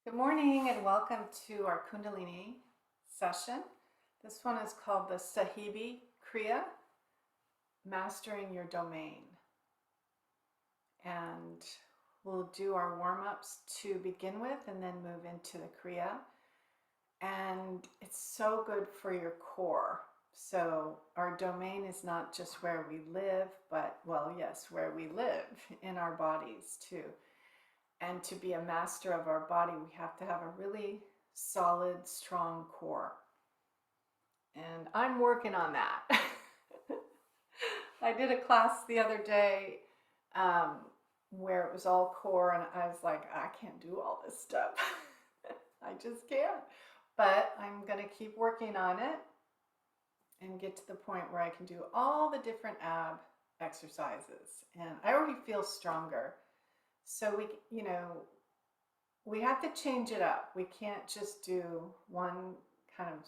Good morning and welcome to our Kundalini session. This one is called the Sahibi Kriya, Mastering Your Domain. And we'll do our warm-ups to begin with and then move into the Kriya. And it's so good for your core. So our domain is not just where we live, but, well, yes, where we live in our bodies too. And to be a master of our body, we have to have a really solid, strong core. And I'm working on that. I did a class the other day where it was all core, and I was like, I can't do all this stuff. I just can't. But I'm going to keep working on it and get to the point where I can do all the different ab exercises. And I already feel stronger. So we have to change it up. We can't just do one kind of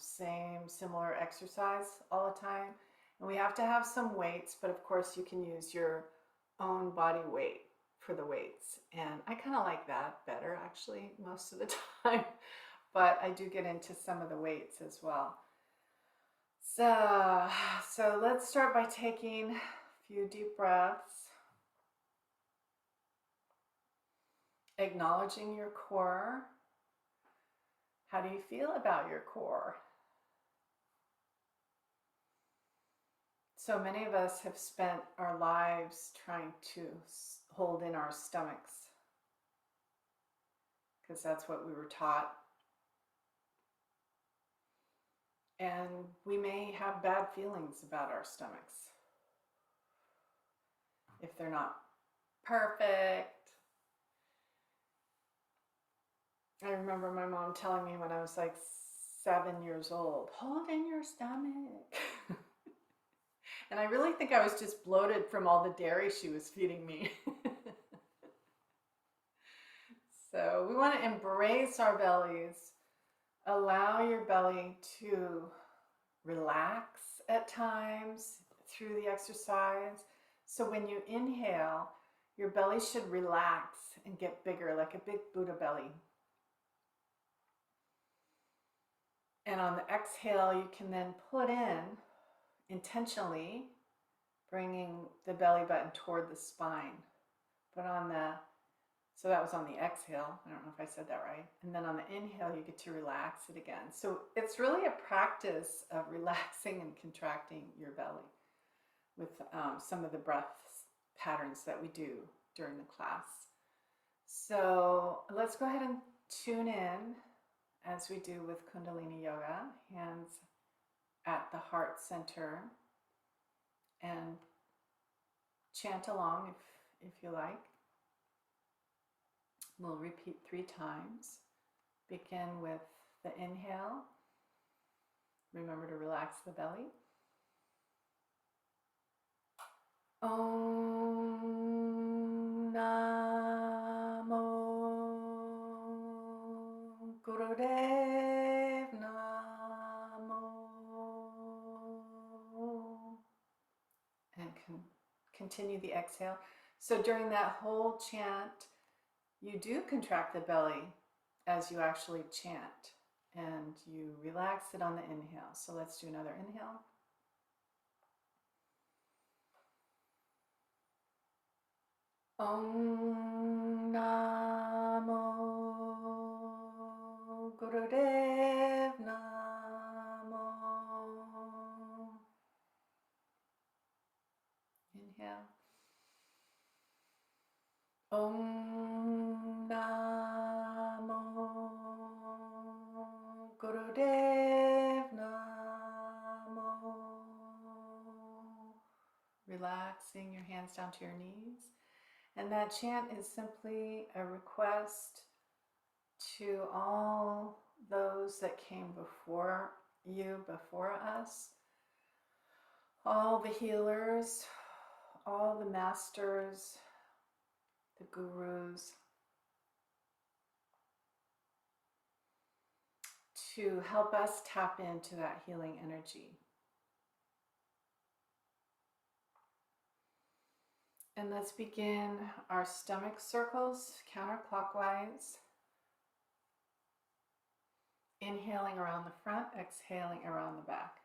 similar exercise all the time. And we have to have some weights, but of course you can use your own body weight for the weights. And I kind of like that better actually most of the time, but I do get into some of the weights as well. So let's start by taking a few deep breaths. Acknowledging your core. How do you feel about your core? So many of us have spent our lives trying to hold in our stomachs because that's what we were taught. And we may have bad feelings about our stomachs if they're not perfect. I remember my mom telling me when I was like 7 years old, hold in your stomach. And I really think I was just bloated from all the dairy she was feeding me. So we want to embrace our bellies. Allow your belly to relax at times through the exercise. So when you inhale, your belly should relax and get bigger, like a big Buddha belly. And on the exhale, you can then put in intentionally bringing the belly button toward the spine. So that was on the exhale. I don't know if I said that right. And then on the inhale, you get to relax it again. So it's really a practice of relaxing and contracting your belly with some of the breath patterns that we do during the class. So let's go ahead and tune in as we do with Kundalini Yoga, hands at the heart center, and chant along if you like. We'll repeat 3 times. Begin with the inhale. Remember to relax the belly. Om Namo Gurudev Namo. And continue the exhale. So during that whole chant, you do contract the belly as you actually chant, and you relax it on the inhale. So let's do another inhale. Om Namo Gurudev Namo. Inhale. Om Namo Gurudev Namo. Relaxing your hands down to your knees. And that chant is simply a request to all those that came before you, before us, all the healers, all the masters, the gurus, to help us tap into that healing energy. And let's begin our stomach circles counterclockwise. Inhaling around the front, exhaling around the back.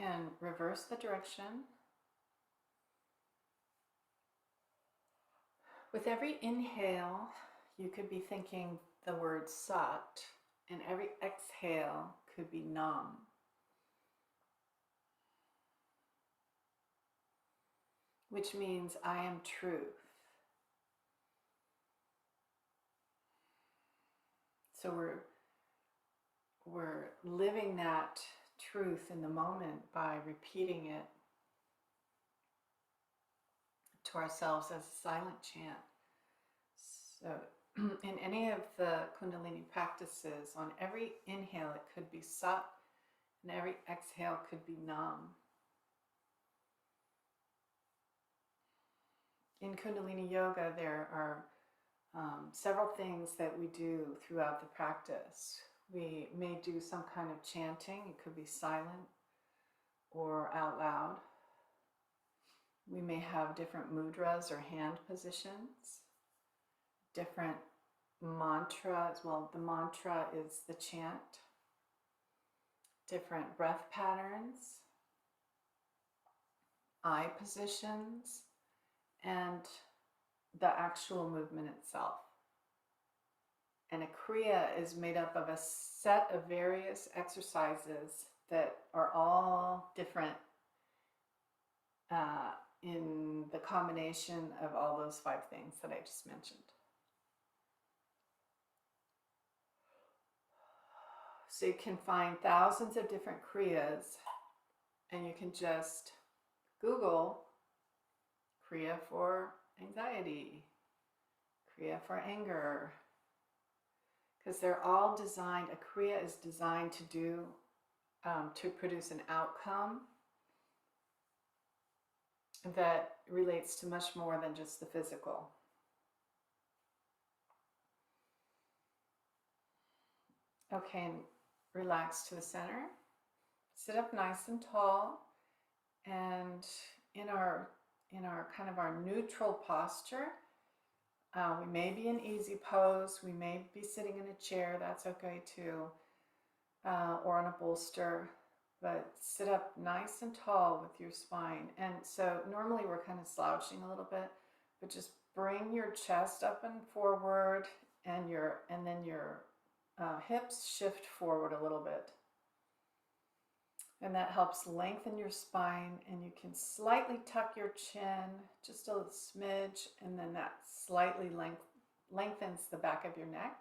And reverse the direction. With every inhale, you could be thinking the word sat, and every exhale could be nam. Which means I am truth. So we're living that truth in the moment by repeating it to ourselves as a silent chant. So in any of the Kundalini practices, on every inhale it could be sat, and every exhale could be nam. In Kundalini Yoga, there are several things that we do throughout the practice. We may do some kind of chanting. It could be silent or out loud. We may have different mudras or hand positions, different mantras. Well, the mantra is the chant, different breath patterns, eye positions, and the actual movement itself. And a Kriya is made up of a set of various exercises that are all different in the combination of all those 5 things that I just mentioned. So you can find thousands of different Kriyas, and you can just Google Kriya for anxiety, Kriya for anger, because they're all designed, a Kriya is designed to do, to produce an outcome that relates to much more than just the physical. Okay, and relax to the center. Sit up nice and tall, and in our kind of our neutral posture, we may be in easy pose, we may be sitting in a chair, that's okay too, or on a bolster, but sit up nice and tall with your spine. And so normally we're kind of slouching a little bit, but just bring your chest up and forward, and then your hips shift forward a little bit. And that helps lengthen your spine, and you can slightly tuck your chin, just a smidge, and then that slightly lengthens the back of your neck.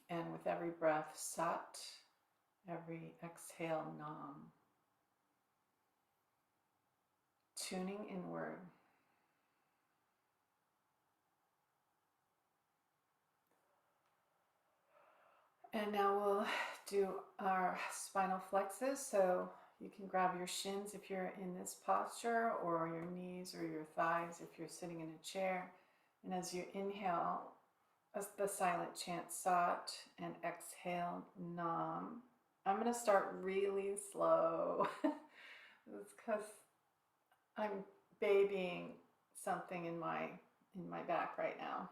And with every breath, sat, every exhale, nam. Tuning inward. And now we'll do our spinal flexes. So you can grab your shins if you're in this posture, or your knees or your thighs if you're sitting in a chair. And as you inhale, as the silent chant sat, and exhale nam. I'm going to start really slow. It's because I'm babying something in my back right now.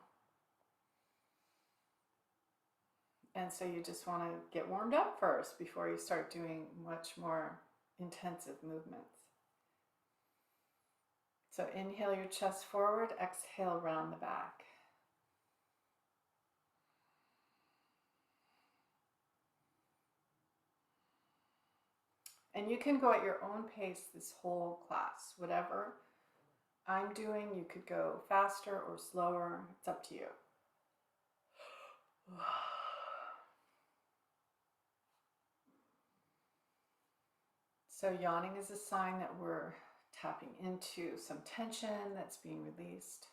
And so you just want to get warmed up first before you start doing much more intensive movements. So inhale your chest forward, exhale round the back. And you can go at your own pace this whole class. Whatever I'm doing, you could go faster or slower. It's up to you. So yawning is a sign that we're tapping into some tension that's being released.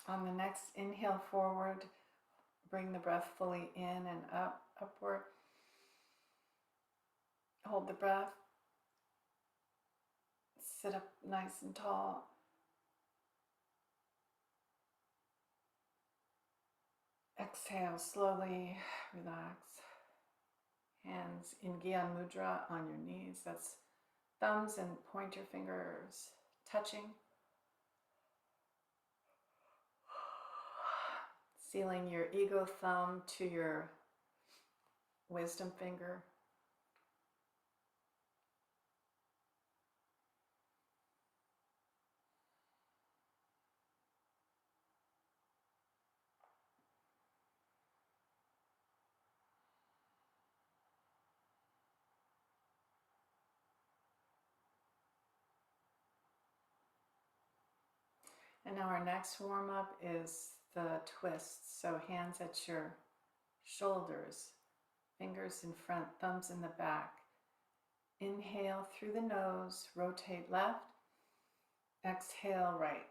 On the next inhale forward, bring the breath fully in and up, upward. Hold the breath. Sit up nice and tall. Exhale slowly, relax. Hands in Gyan Mudra on your knees. That's thumbs and pointer fingers touching. Sealing your ego thumb to your wisdom finger. And now our next warm-up is the twists. So hands at your shoulders, fingers in front, thumbs in the back. Inhale through the nose, rotate left. Exhale right.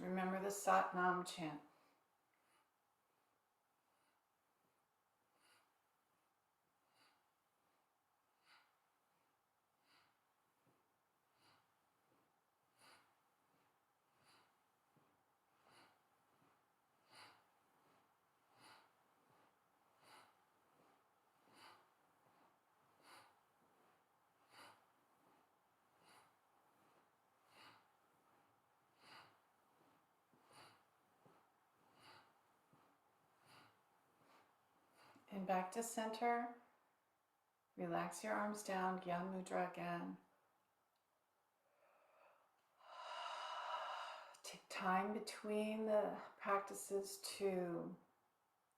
Remember the Sat Nam chant. And back to center. Relax your arms down, Gyan Mudra again. Take time between the practices to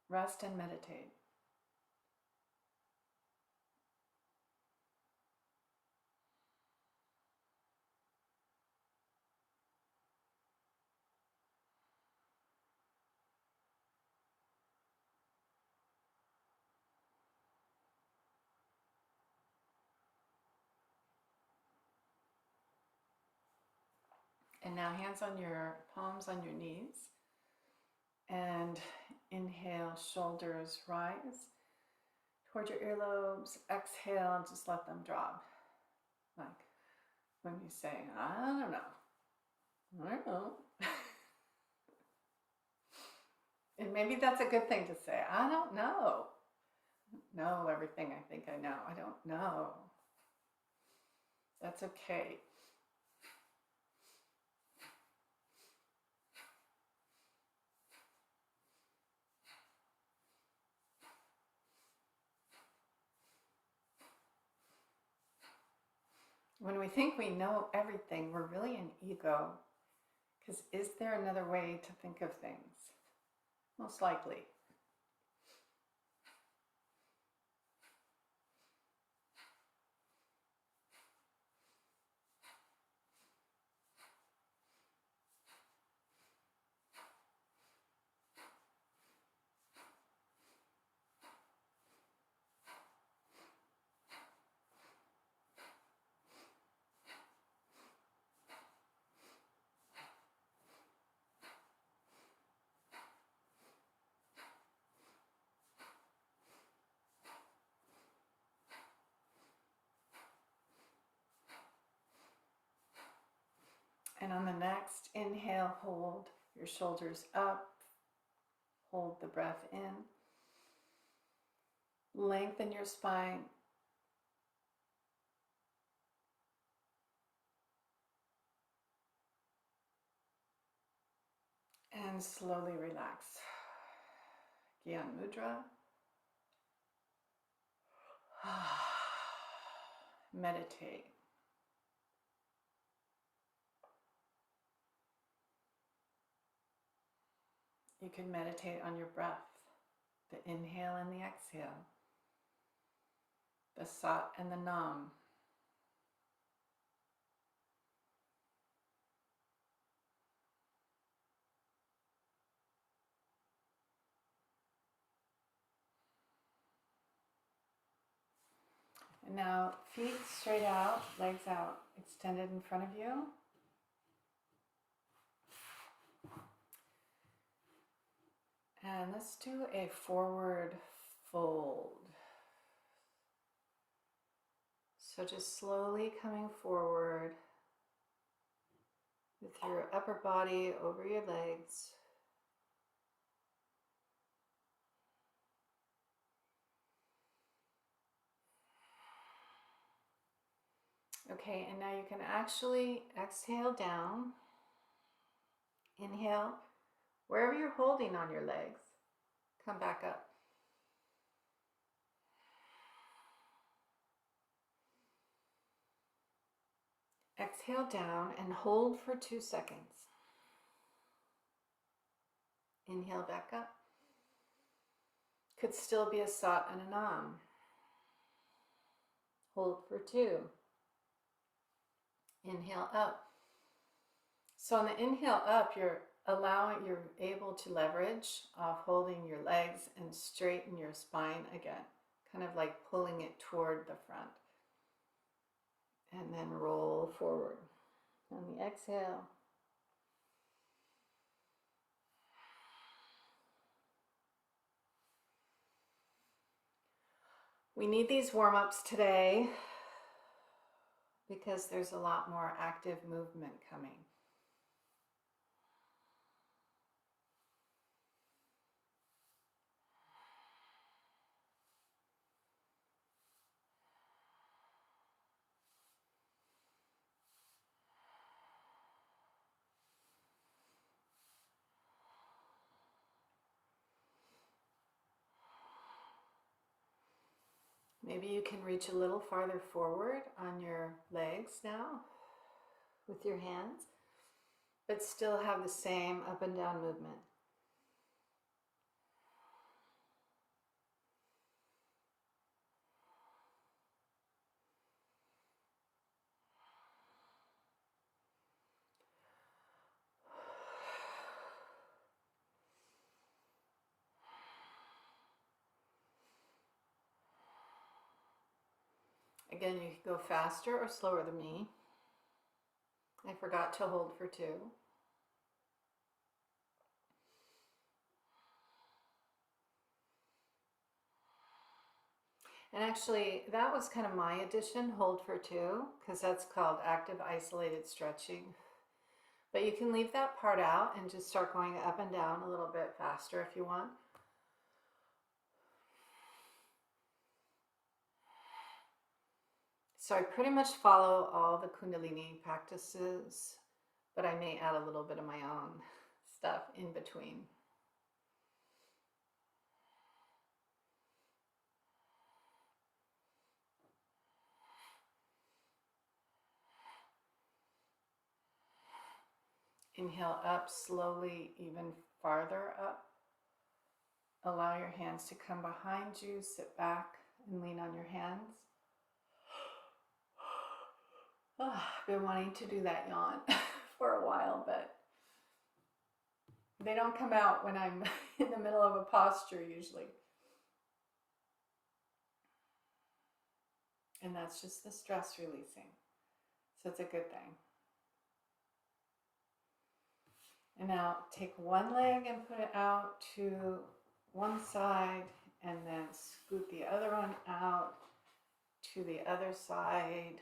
rest and meditate. And now hands on your palms on your knees. And inhale, shoulders rise toward your earlobes. Exhale, just let them drop. Like when you say, I don't know. I don't know. And maybe that's a good thing to say. I don't know. Know everything I think I know. I don't know. That's okay. When we think we know everything, we're really an ego. Because is there another way to think of things? Most likely. And on the next inhale, hold your shoulders up, hold the breath in, lengthen your spine, and slowly relax. Gyan Mudra. Meditate. You can meditate on your breath, the inhale and the exhale, the Sat and the Nam. And now feet straight out, legs out, extended in front of you. And let's do a forward fold. So just slowly coming forward with your upper body over your legs. Okay, and now you can actually exhale down. Inhale, wherever you're holding on your legs, come back up. Exhale down and hold for 2 seconds. Inhale back up. Could still be a Sat and a Nam. Hold for 2. Inhale up. So on the inhale up, you're able to leverage off holding your legs and straighten your spine again, kind of like pulling it toward the front. And then roll forward. On the exhale, we need these warm-ups today because there's a lot more active movement coming. Maybe you can reach a little farther forward on your legs now with your hands, but still have the same up and down movement. Again, you can go faster or slower than me. I forgot to hold for 2. And actually, that was kind of my addition, hold for 2, because that's called active isolated stretching. But you can leave that part out and just start going up and down a little bit faster if you want. So I pretty much follow all the Kundalini practices, but I may add a little bit of my own stuff in between. Inhale up slowly, even farther up. Allow your hands to come behind you. Sit back and lean on your hands. Oh, I've been wanting to do that yawn for a while, but they don't come out when I'm in the middle of a posture usually. And that's just the stress releasing. So it's a good thing. And now take one leg and put it out to one side, and then scoot the other one out to the other side.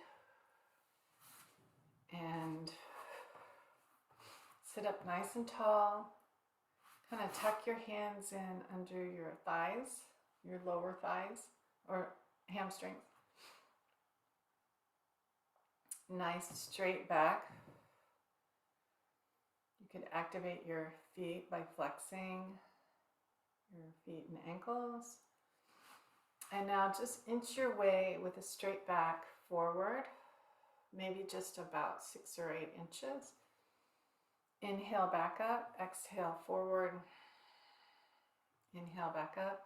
And sit up nice and tall. Kind of tuck your hands in under your thighs, your lower thighs or hamstrings. Nice straight back. You could activate your feet by flexing your feet and ankles. And now just inch your way with a straight back forward, maybe just about 6 or 8 inches. Inhale back up, exhale forward. Inhale back up.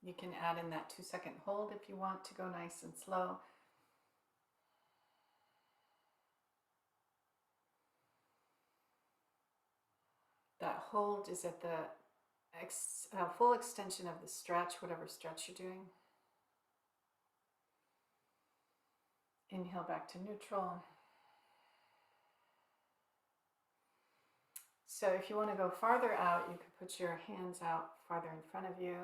You can add in that 2-second hold if you want to go nice and slow. That hold is at the full extension of the stretch, whatever stretch you're doing. Inhale back to neutral. So if you want to go farther out, you could put your hands out farther in front of you.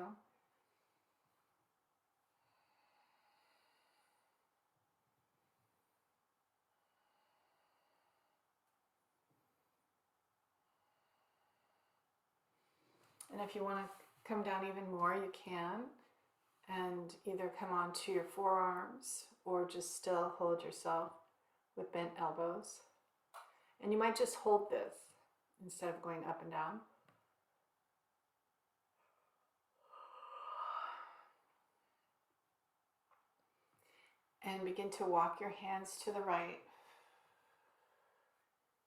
And if you want to come down even more, you can. And either come onto your forearms or just still hold yourself with bent elbows. And you might just hold this instead of going up and down. And begin to walk your hands to the right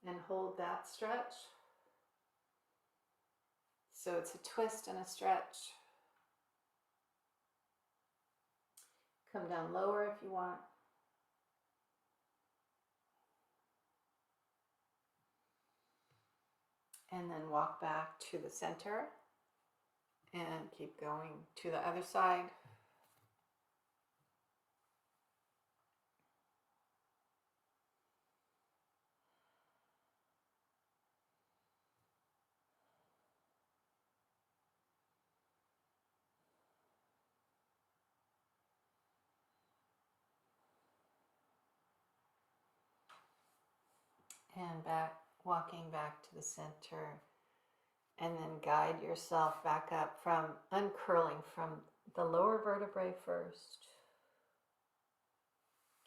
and hold that stretch. So it's a twist and a stretch. Come down lower if you want. And then walk back to the center and keep going to the other side. And back, walking back to the center, and then guide yourself back up from uncurling from the lower vertebrae first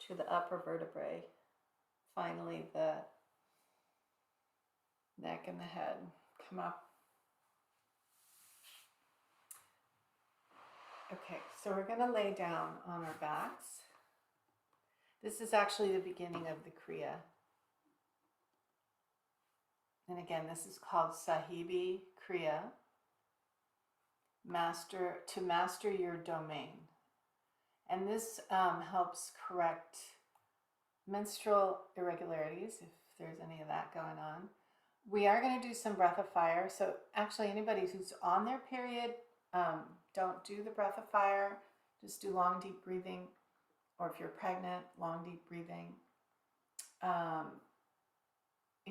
to the upper vertebrae. Finally, the neck and the head come up. Okay, so we're going to lay down on our backs. This is actually the beginning of the Kriya. And again, this is called Sahibi Kriya, to master your domain. And this helps correct menstrual irregularities, if there's any of that going on. We are going to do some breath of fire. So actually, anybody who's on their period, don't do the breath of fire. Just do long, deep breathing. Or if you're pregnant, long, deep breathing.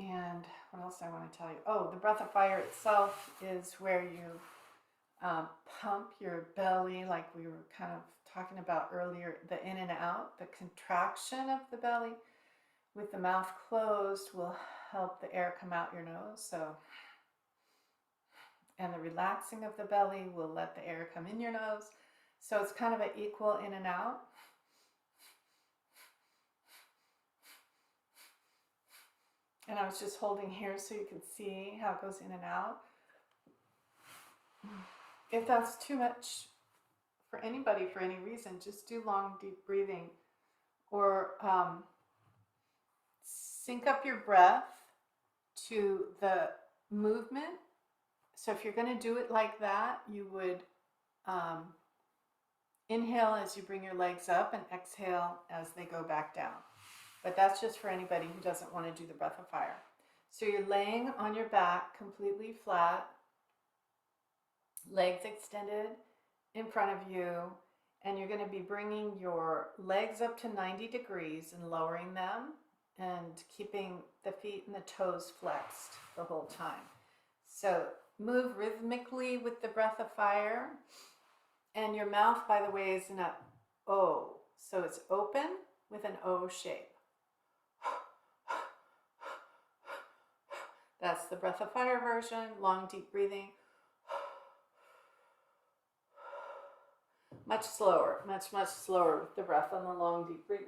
And what else I want to tell you? Oh, the breath of fire itself is where you pump your belly, like we were kind of talking about earlier, the in and out, the contraction of the belly with the mouth closed will help the air come out your nose. So, and the relaxing of the belly will let the air come in your nose. So it's kind of an equal in and out. And I was just holding here so you can see how it goes in and out. If that's too much for anybody for any reason, just do long, deep breathing, or sync up your breath to the movement. So if you're going to do it like that, you would inhale as you bring your legs up and exhale as they go back down. But that's just for anybody who doesn't want to do the breath of fire. So you're laying on your back completely flat, legs extended in front of you, and you're going to be bringing your legs up to 90 degrees and lowering them and keeping the feet and the toes flexed the whole time. So move rhythmically with the breath of fire. And your mouth, by the way, is in a O. So it's open with an O shape. That's the breath of fire version, long, deep breathing. Much slower, much slower with the breath on the long, deep breathing.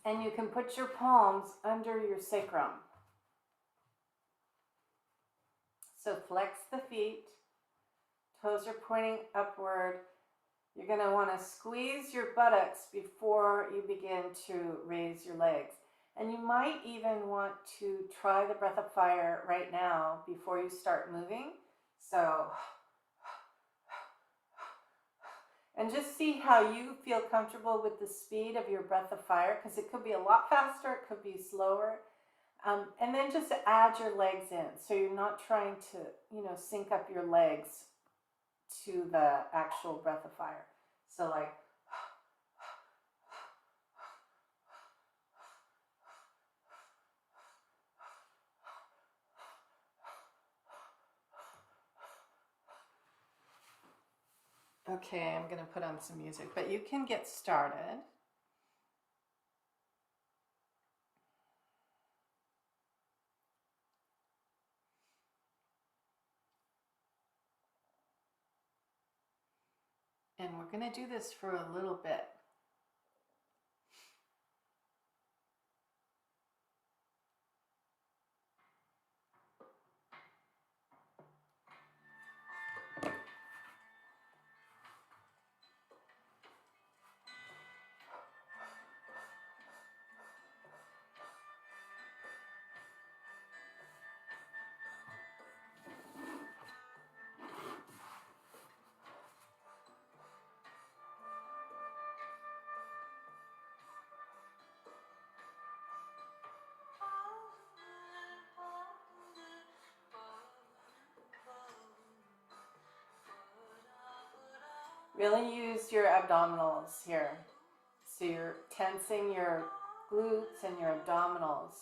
And you can put your palms under your sacrum. So flex the feet, toes are pointing upward. You're going to want to squeeze your buttocks before you begin to raise your legs. And you might even want to try the breath of fire right now before you start moving. So, and just see how you feel comfortable with the speed of your breath of fire, because it could be a lot faster, it could be slower. And then just add your legs in. So you're not trying to, sync up your legs to the actual breath of fire. So like, okay, I'm going to put on some music, but you can get started. And we're going to do this for a little bit. Really use your abdominals here. So you're tensing your glutes and your abdominals.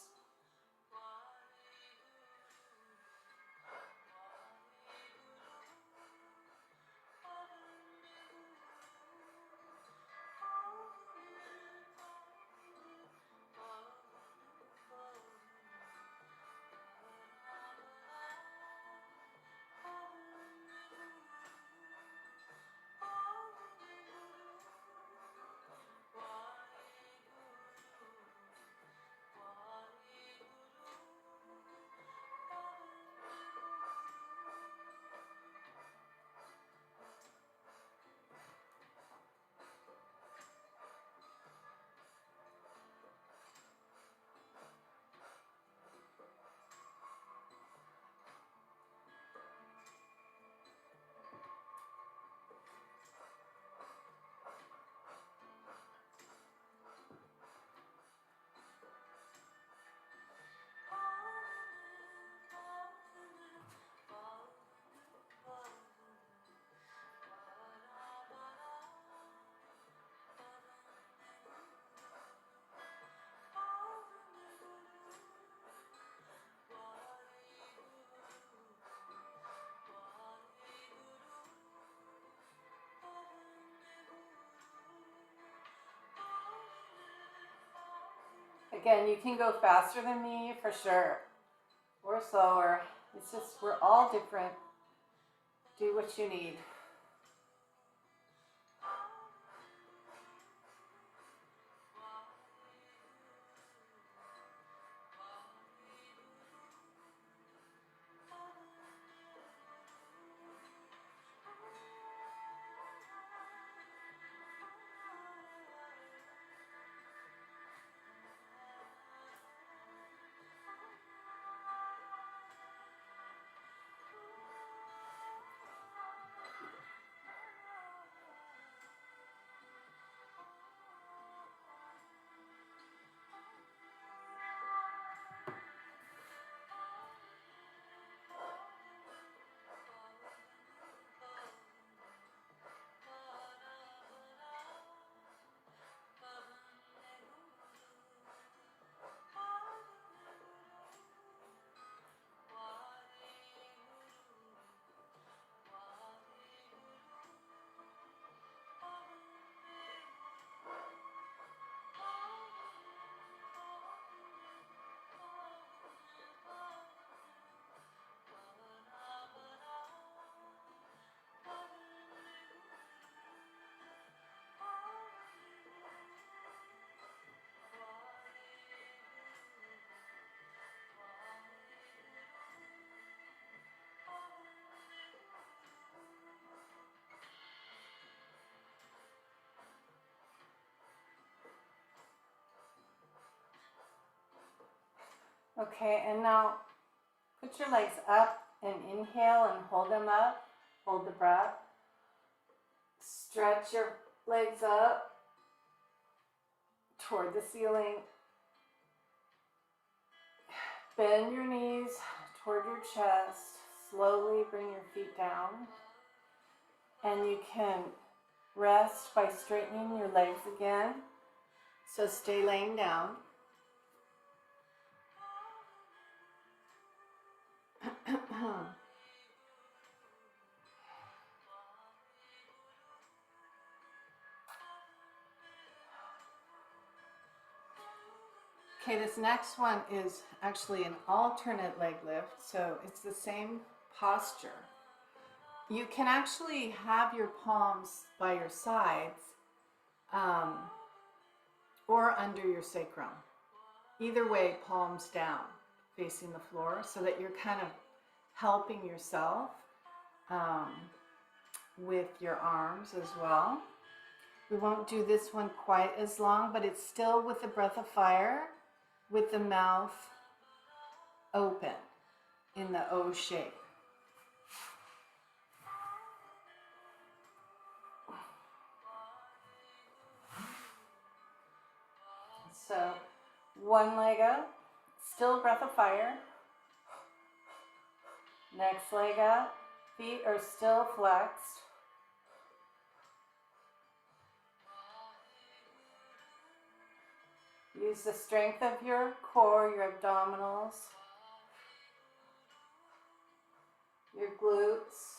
Again, you can go faster than me for sure, or slower. It's just, we're all different. Do what you need. Okay, and now put your legs up and inhale and hold them up. Hold the breath. Stretch your legs up toward the ceiling. Bend your knees toward your chest. Slowly bring your feet down. And you can rest by straightening your legs again. So stay laying down. Okay, this next one is actually an alternate leg lift, so it's the same posture. You can actually have your palms by your sides or under your sacrum. Either way, palms down, facing the floor, so that you're kind of helping yourself with your arms as well. We won't do this one quite as long, but it's still with the breath of fire, with the mouth open in the O shape. So one leg up, still breath of fire. Next leg up, feet are still flexed. Use the strength of your core, your abdominals, your glutes.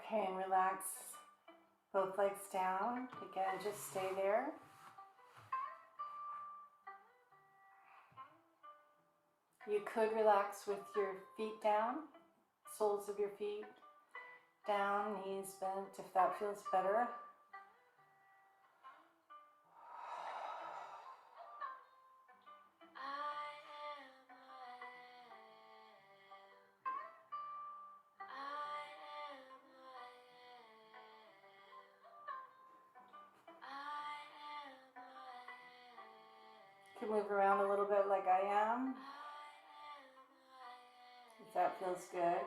Okay, and relax both legs down. Again, just stay there. You could relax with your feet down, soles of your feet down, knees bent if that feels better. You can move around a little bit like I am, if that feels good.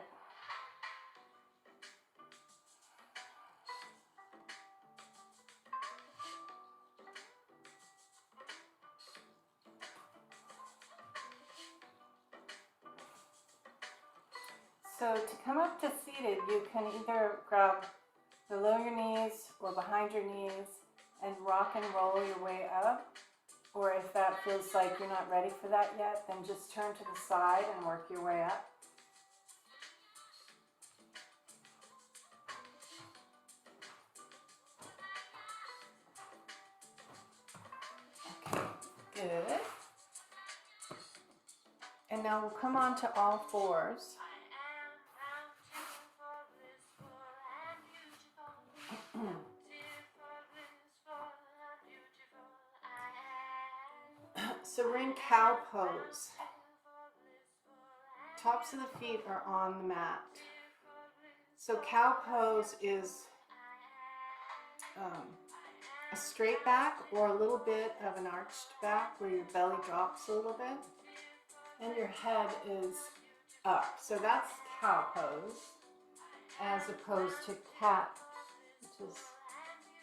So to come up to seated, you can either grab below your knees or behind your knees and rock and roll your way up. Or if that feels like you're not ready for that yet, then just turn to the side and work your way up. Okay, good. And now we'll come on to all fours. So we're in cow pose. Tops of the feet are on the mat. So cow pose is a straight back or a little bit of an arched back where your belly drops a little bit and your head is up. So that's cow pose as opposed to cat, which is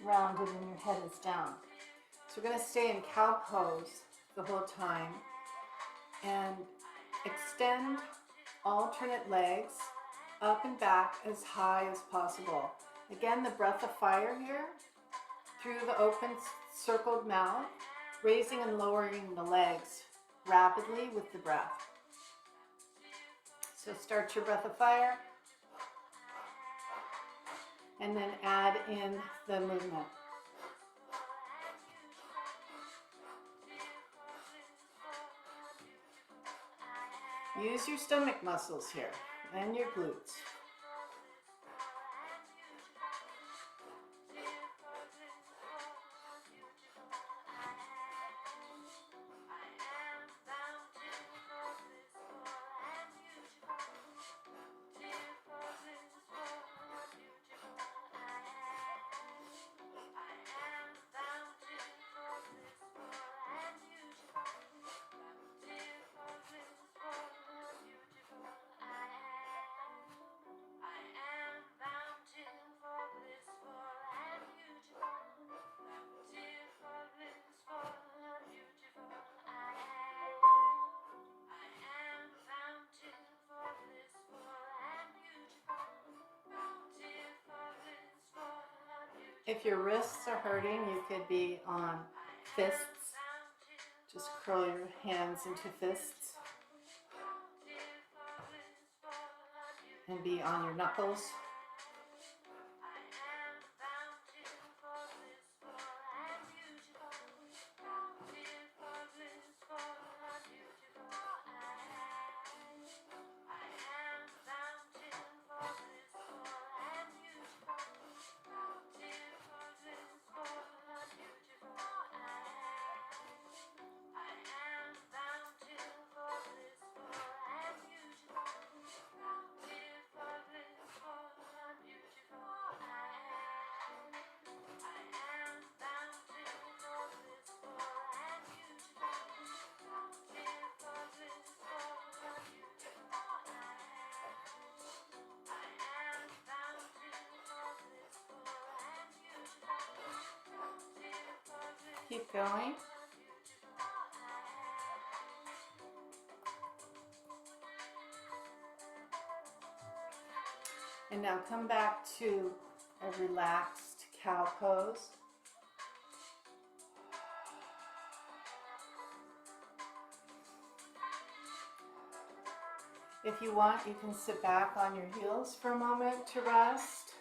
rounded and your head is down. So we're going to stay in cow pose the whole time and extend alternate legs up and back as high as possible. Again, the breath of fire here through the open circled mouth, raising and lowering the legs rapidly with the breath. So start your breath of fire and then add in the movement. Use your stomach muscles here and your glutes. If your wrists are hurting, you could be on fists. Just curl your hands into fists and be on your knuckles. Keep going. And now come back to a relaxed cow pose. If you want, you can sit back on your heels for a moment to rest.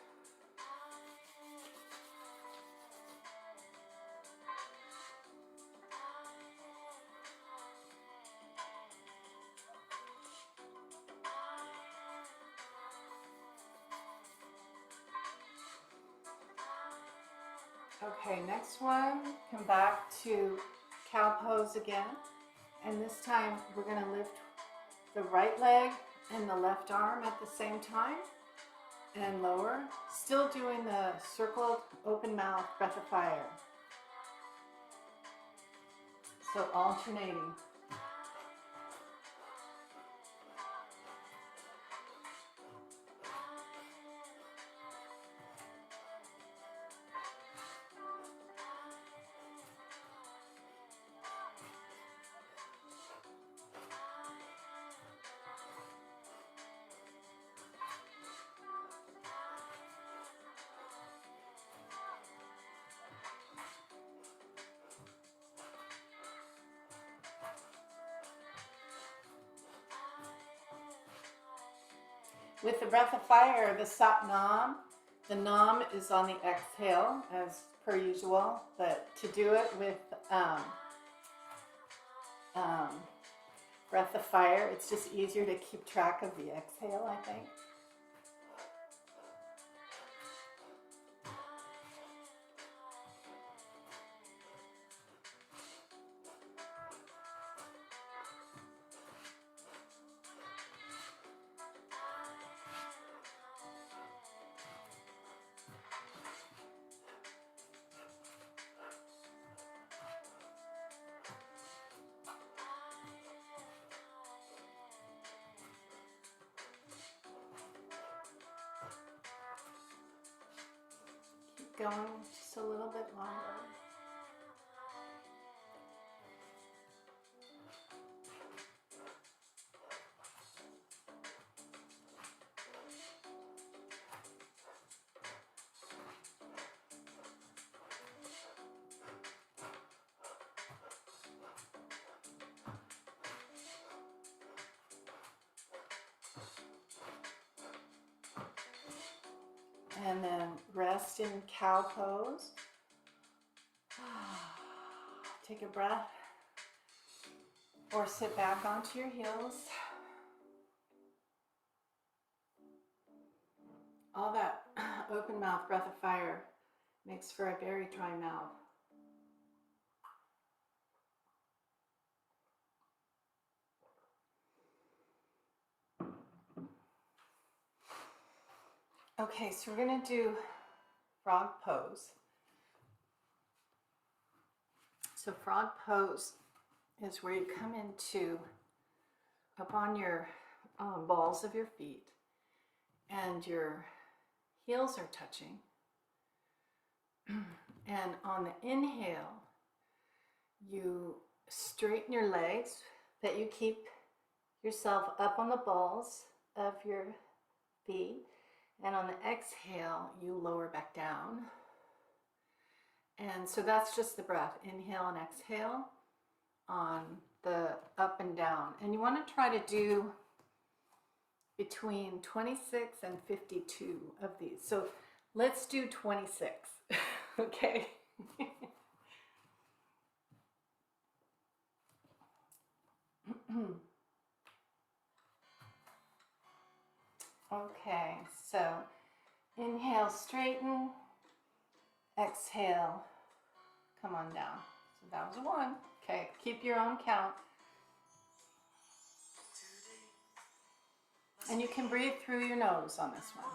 Okay, next one, come back to cow pose again. And this time we're going to lift the right leg and the left arm at the same time and lower. Still doing the circled open mouth breath of fire. So alternating. With the breath of fire, the Sat Nam, the Nam is on the exhale as per usual, but to do it with breath of fire, it's just easier to keep track of the exhale, I think. keep going just a little bit longer. And then rest in cow pose. Take a breath or sit back onto your heels. All that open mouth breath of fire makes for a very dry mouth. Okay, so we're going to do frog pose. So frog pose is where you come into up on your balls of your feet and your heels are touching. And on the inhale, you straighten your legs, that you keep yourself up on the balls of your feet. And on the exhale, you lower back down. And so that's just the breath. Inhale and exhale on the up and down. And you want to try to do between 26 and 52 of these. So let's do 26, okay? Okay, so inhale, straighten, exhale, come on down. So that was one. Okay, keep your own count. And you can breathe through your nose on this one.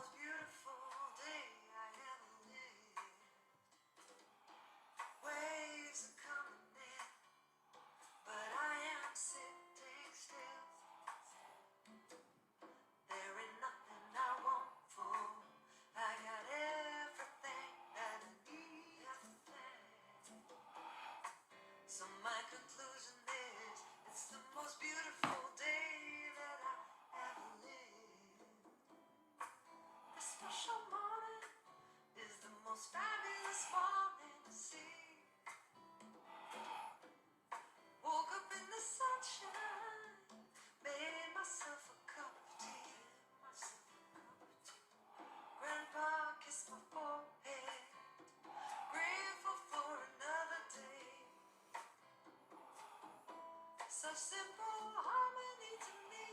Such simple harmony to me.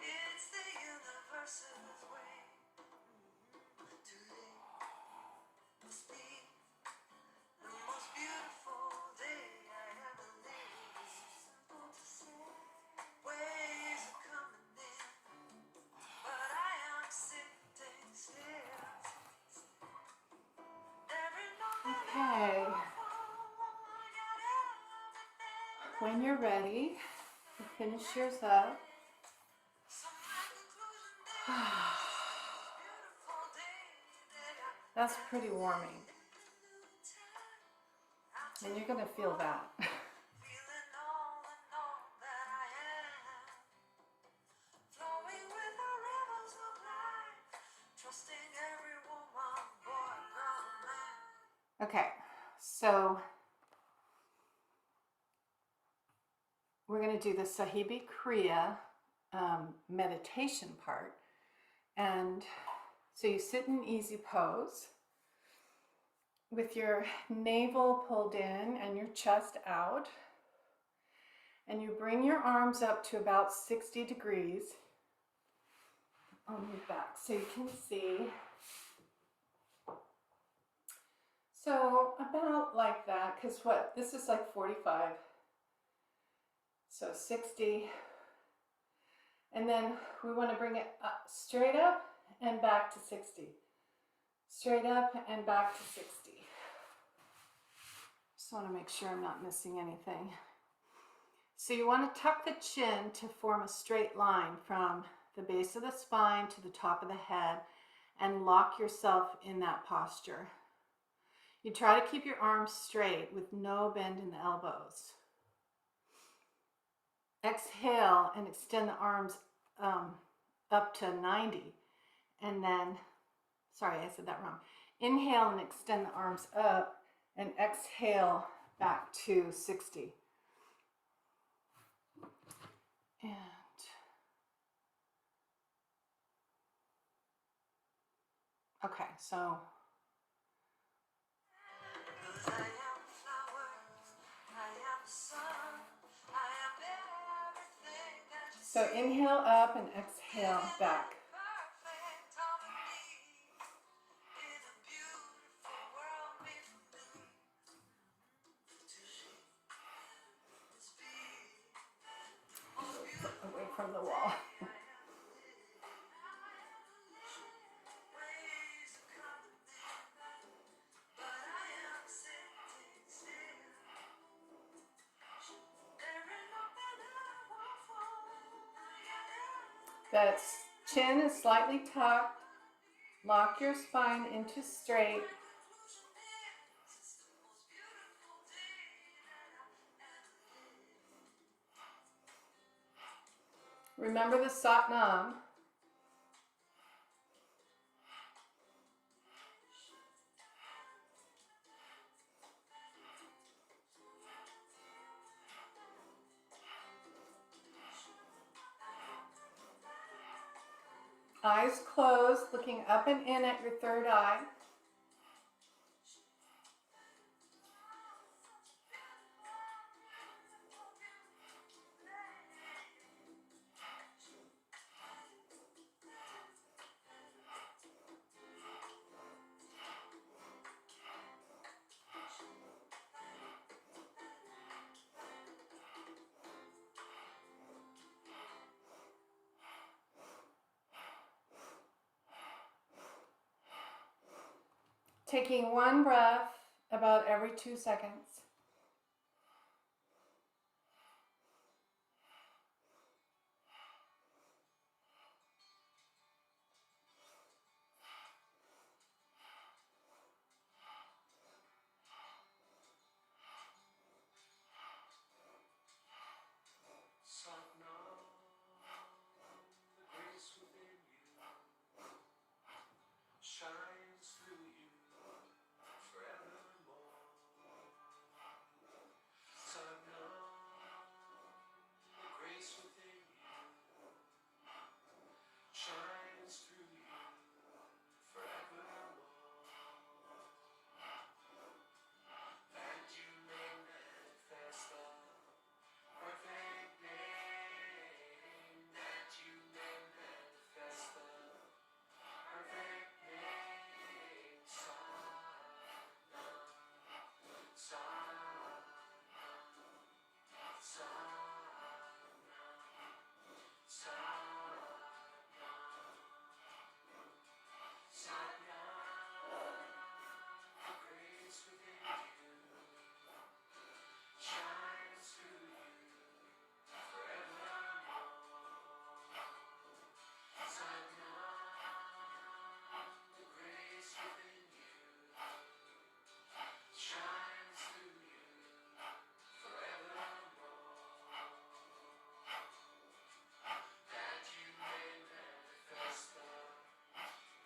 It's the universe's way. Today must be the most beautiful day I ever lived. Simple to say, waves are coming in, but I am sitting still. Every moment Okay. When you're ready, you finish yours up. That's pretty warming. And you're going to feel that. Okay, so we're going to do the Sahibi Kriya meditation part. And so you sit in easy pose with your navel pulled in and your chest out. And you bring your arms up to about 60 degrees on your back so you can see. So about like that, because what, this is like 45. So 60. And then we want to bring it up, straight up and back to 60. Straight up and back to 60. Just want to make sure I'm not missing anything. So you want to tuck the chin to form a straight line from the base of the spine to the top of the head and lock yourself in that posture. You try to keep your arms straight with no bend in the elbows. Exhale and extend the arms up to 90. And then, sorry, I said that wrong. Inhale and extend the arms up, and exhale back to 60. And okay, so 'Cause I am flowers, I am sun, I am everything that you so inhale up and exhale back. perfect harmony in a beautiful world made for me to shape this beat. Most beautiful Away from the wall. ways of coming in, but I am sitting still. There is nothing I won't fall. That chin is slightly tucked. Lock your spine into straight. Remember the Satnam. Eyes closed, looking up and in at your third eye. Taking one breath about every 2 seconds. Satnam, the grace within you shines through you forevermore. Satnam, the grace within you shines through you forevermore. That you may manifest the perfect name. That you may manifest the perfect name. Satnam, Satnam, Satnam, Satnam, Satnam. The grace within you shines through you forevermore. Satnam, the grace within you shines through you forevermore. That you may manifest the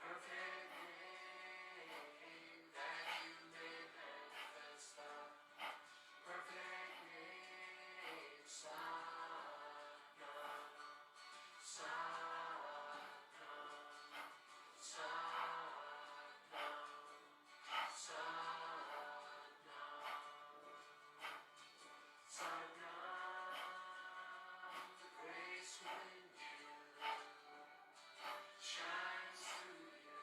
perfect name. That you may manifest the perfect name. Satnam, Satnam, Satnam, Satnam, the grace within you shines through you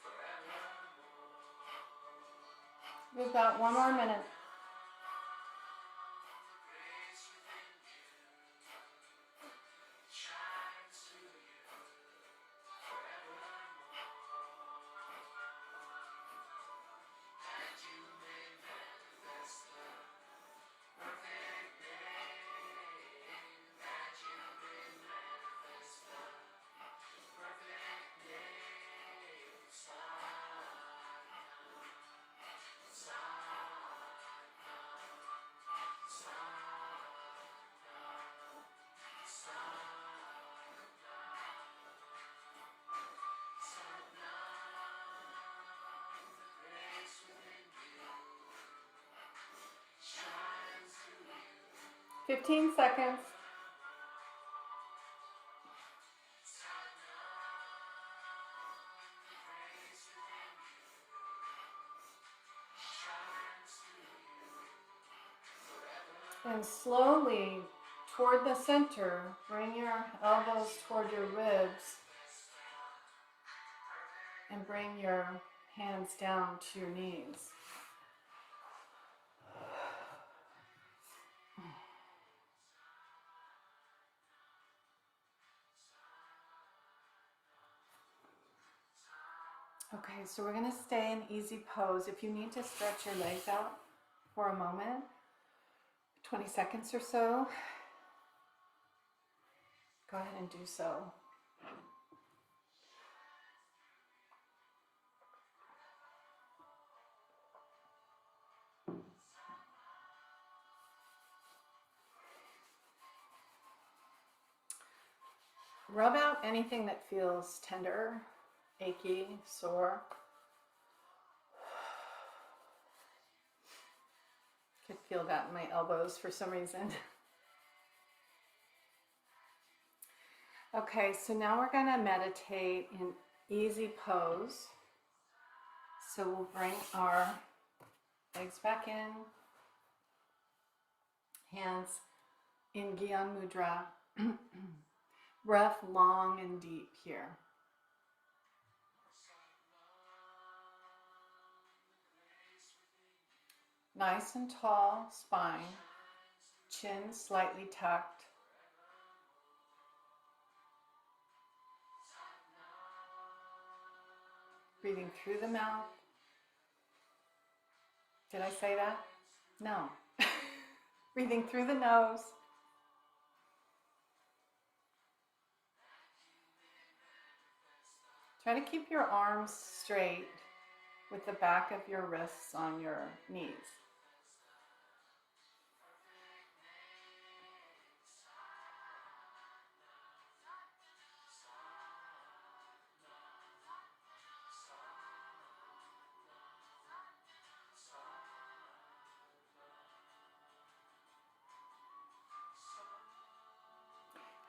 forevermore. We've got one more minute. The grace within you shines through you forevermore. That you may manifest the perfect name. That you may manifest the perfect name. Satnam, 15 seconds. And slowly toward the center, bring your elbows toward your ribs and bring your hands down to your knees. Okay, so we're going to stay in easy pose. If you need to stretch your legs out for a moment, 20 seconds or so, go ahead and do so. Rub out anything that feels tender, achy, sore. Could feel that in my elbows for some reason. Okay, so now we're going to meditate in easy pose. So we'll bring our legs back in, hands in Gyan Mudra. Breath long and deep here. Nice and tall spine, chin slightly tucked. Breathing through the mouth. Did I say that? No. Breathing through the nose. Try to keep your arms straight with the back of your wrists on your knees.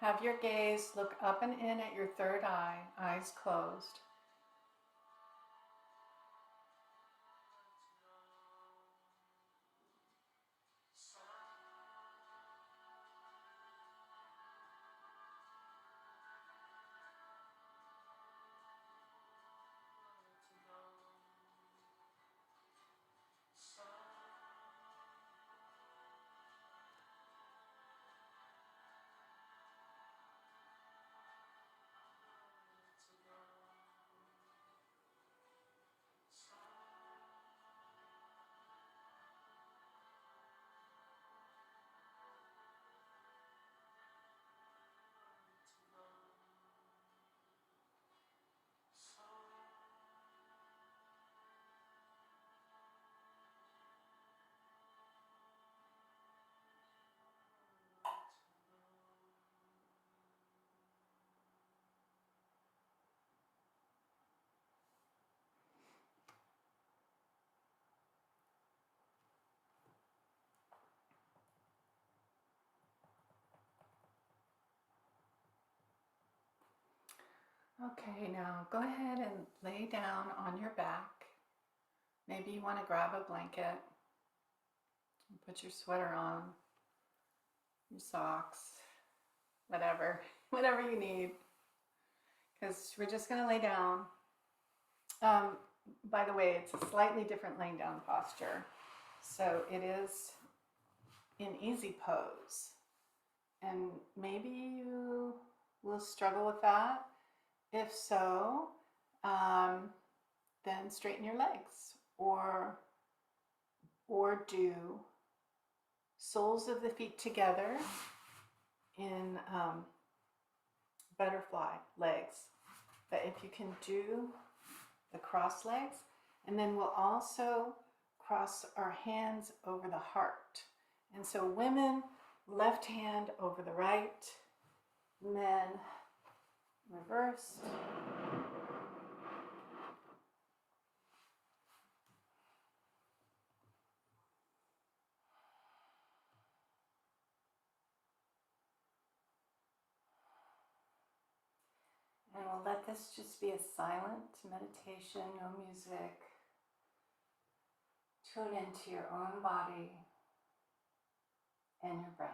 Have your gaze look up and in at your third eye, eyes closed. Okay, now go ahead and lay down on your back. Maybe you want to grab a blanket and put your sweater on, your socks, whatever you need, because we're just going to lay down. By the way, it's a slightly different laying down posture. So it is in easy pose. And maybe you will struggle with that. If so, then straighten your legs or do soles of the feet together in butterfly legs. But if you can do the cross legs, and then we'll also cross our hands over the heart. And so women, left hand over the right, men reversed. And we'll let this just be a silent meditation, no music. Tune into your own body and your breath.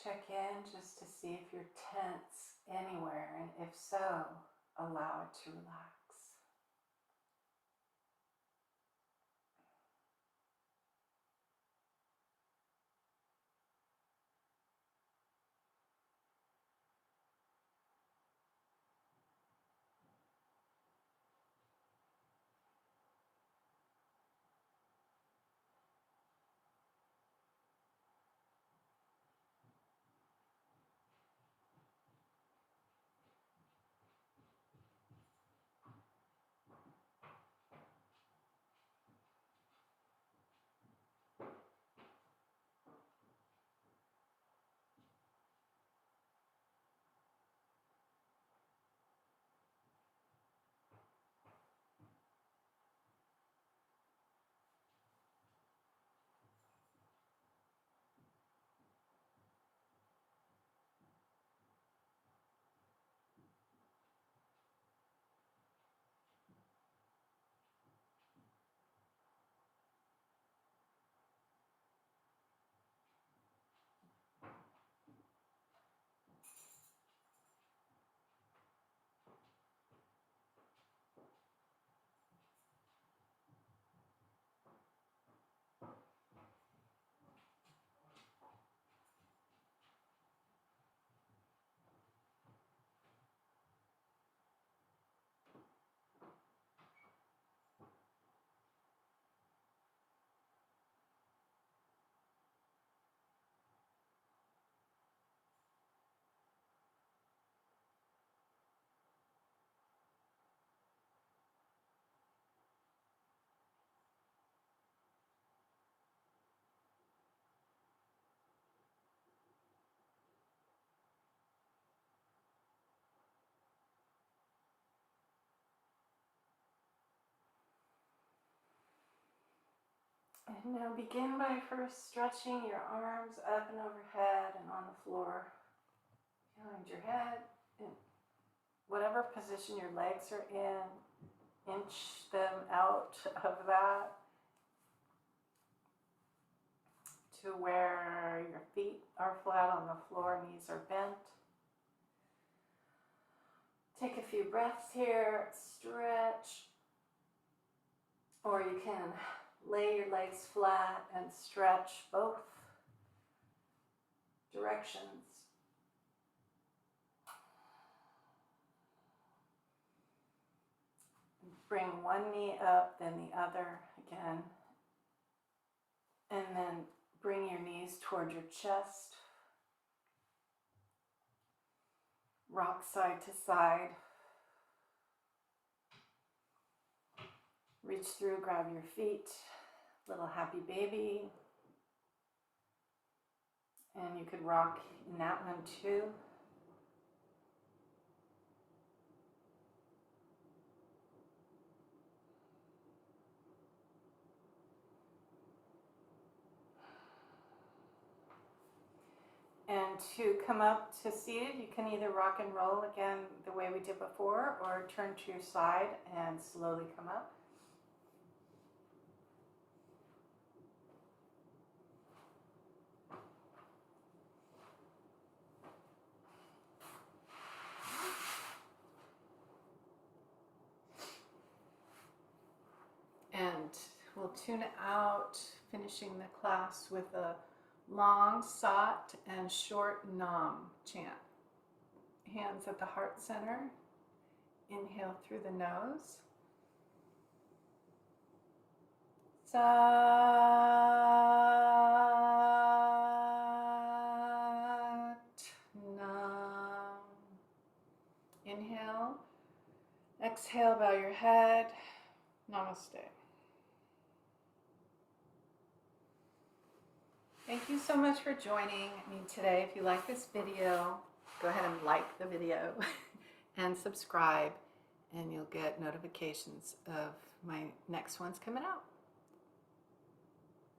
Check in just to see if you're tense anywhere, and if so, allow it to relax. And now begin by first stretching your arms up and overhead and on the floor. Behind your head, in whatever position your legs are in, inch them out of that to where your feet are flat on the floor, knees are bent. Take a few breaths here, stretch, or you can lay your legs flat and stretch both directions. Bring one knee up, then the other again. And then bring your knees toward your chest. Rock side to side. Reach through, grab your feet. Little happy baby. And you could rock in that one too. And to come up to seated, you can either rock and roll again the way we did before, or turn to your side and slowly come up. And we'll tune out, finishing the class with a long Sat and short Nam chant. hands at the heart center. Inhale through the nose. Nam. Inhale. Exhale, bow your head. Namaste. Thank you so much for joining me today. If you like this video, go ahead and like the video and subscribe, and you'll get notifications of my next ones coming out.